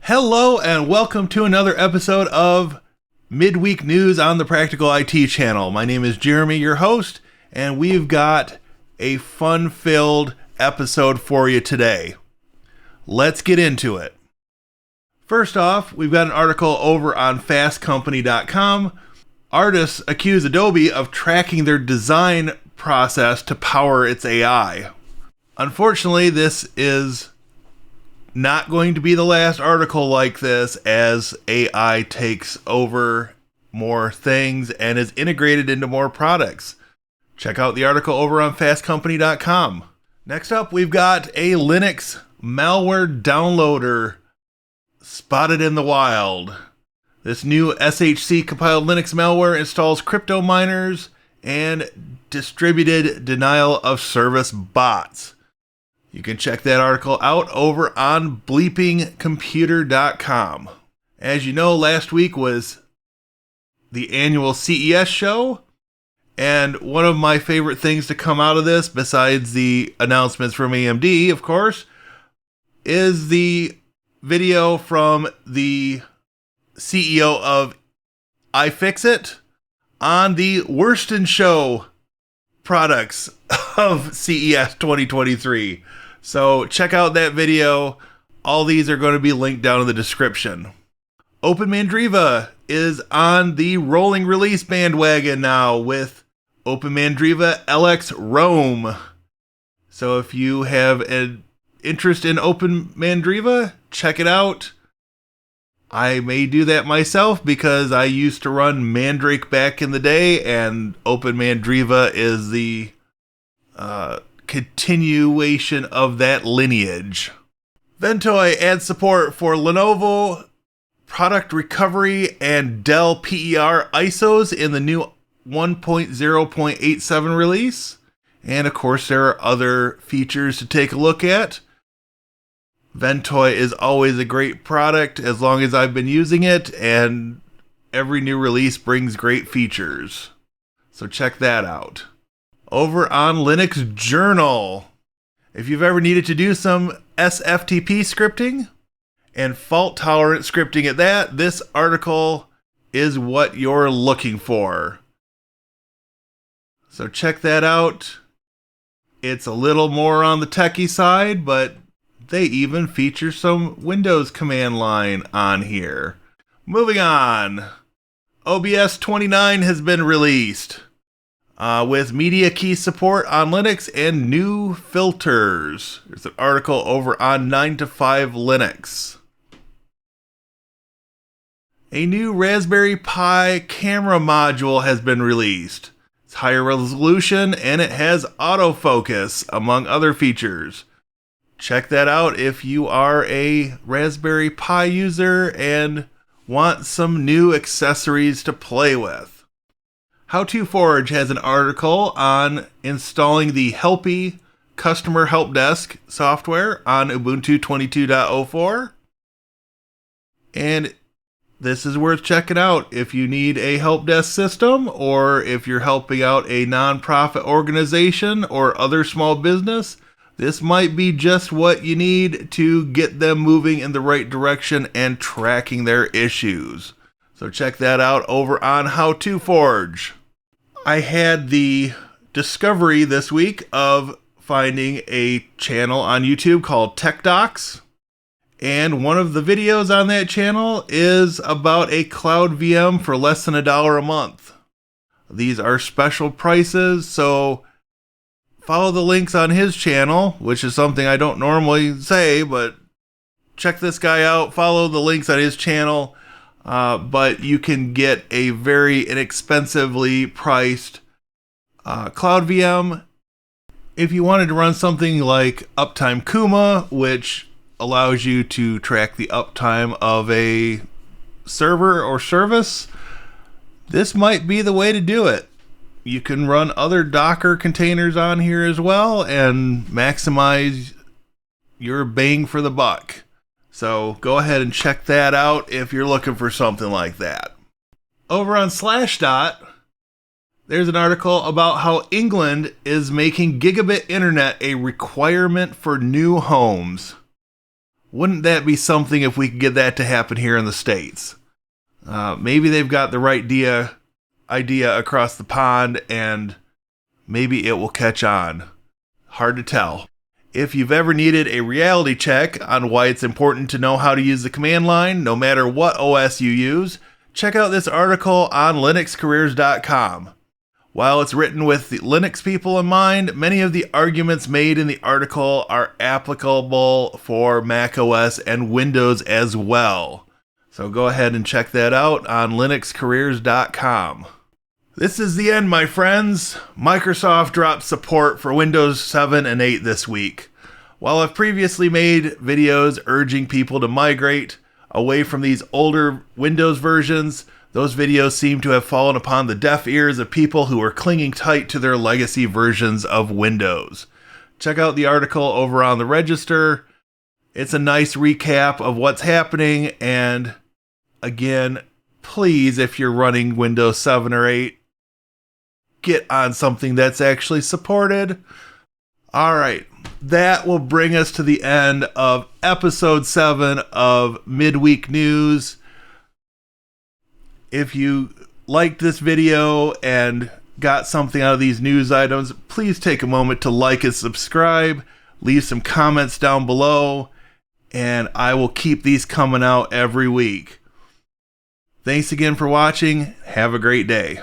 Hello and welcome to another episode of Midweek News on the Practical IT channel. My name is Jeremy, your host, and we've got a fun-filled episode for you today. Let's get into it. First off, we've got an article over on FastCompany.com. Artists accuse Adobe of tracking their design process to power its AI. Unfortunately, this is not going to be the last article like this, as AI takes over more things and is integrated into more products. Check out the article over on FastCompany.com. Next up, we've got a Linux malware downloader spotted in the wild. This new SHC compiled Linux malware installs crypto miners and distributed denial of service bots. You can check that article out over on bleepingcomputer.com. As you know, last week was the annual CES show, and one of my favorite things to come out of this, besides the announcements from AMD, of course, is the video from the CEO of iFixit on the Worston Show products of CES 2023. So check out that video. All these are going to be linked down in the description. OpenMandriva is on the rolling release bandwagon now with OpenMandriva LX Roam. So if you have an interest in OpenMandriva, check it out. I may do that myself because I used to run Mandrake back in the day, and OpenMandriva is the continuation of that lineage. Ventoy adds support for Lenovo product recovery and Dell PER ISOs in the new 1.0.87 release. And of course, there are other features to take a look at. Ventoy is always a great product as long as I've been using it, and every new release brings great features. So check that out. Over on Linux Journal, if you've ever needed to do some SFTP scripting and fault-tolerant scripting at that, this article is what you're looking for. So check that out. It's a little more on the techie side, but they even feature some Windows command line on here. Moving on. OBS 29 has been released with media key support on Linux and new filters. There's an article over on 9to5 Linux. A new Raspberry Pi camera module has been released. It's higher resolution and it has autofocus, among other features. Check that out if you are a Raspberry Pi user and want some new accessories to play with. How to Forge has an article on installing the Helpy customer help desk software on Ubuntu 22.04. And this is worth checking out if you need a help desk system, or if you're helping out a nonprofit organization or other small business. This might be just what you need to get them moving in the right direction and tracking their issues. So check that out over on How to Forge. I had the discovery this week of finding a channel on YouTube called Tech Docs. And one of the videos on that channel is about a cloud VM for less than $1 a month. These are special prices, so follow the links on his channel, which is something I don't normally say, but check this guy out. Follow the links on his channel, but you can get a very inexpensively priced cloud VM. If you wanted to run something like Uptime Kuma, which allows you to track the uptime of a server or service, this might be the way to do it. You can run other Docker containers on here as well and maximize your bang for the buck. So go ahead and check that out if you're looking for something like that. Over on Slashdot, there's an article about how England is making gigabit internet a requirement for new homes. Wouldn't that be something if we could get that to happen here in the States? Maybe they've got the right idea across the pond, and maybe it will catch on. Hard to tell. If you've ever needed a reality check on why it's important to know how to use the command line, no matter what OS you use, check out this article on linuxcareers.com. While it's written with the Linux people in mind, many of the arguments made in the article are applicable for macOS and Windows as well. So go ahead and check that out on linuxcareers.com. This is the end, my friends. Microsoft dropped support for Windows 7 and 8 this week. While I've previously made videos urging people to migrate away from these older Windows versions, those videos seem to have fallen upon the deaf ears of people who are clinging tight to their legacy versions of Windows. Check out the article over on the Register. It's a nice recap of what's happening, and again, please, if you're running Windows 7 or 8, get on something that's actually supported. Alright, that will bring us to the end of episode 7 of Midweek News. If you liked this video and got something out of these news items, please take a moment to like and subscribe, leave some comments down below, and I will keep these coming out every week. Thanks again for watching. Have a great day.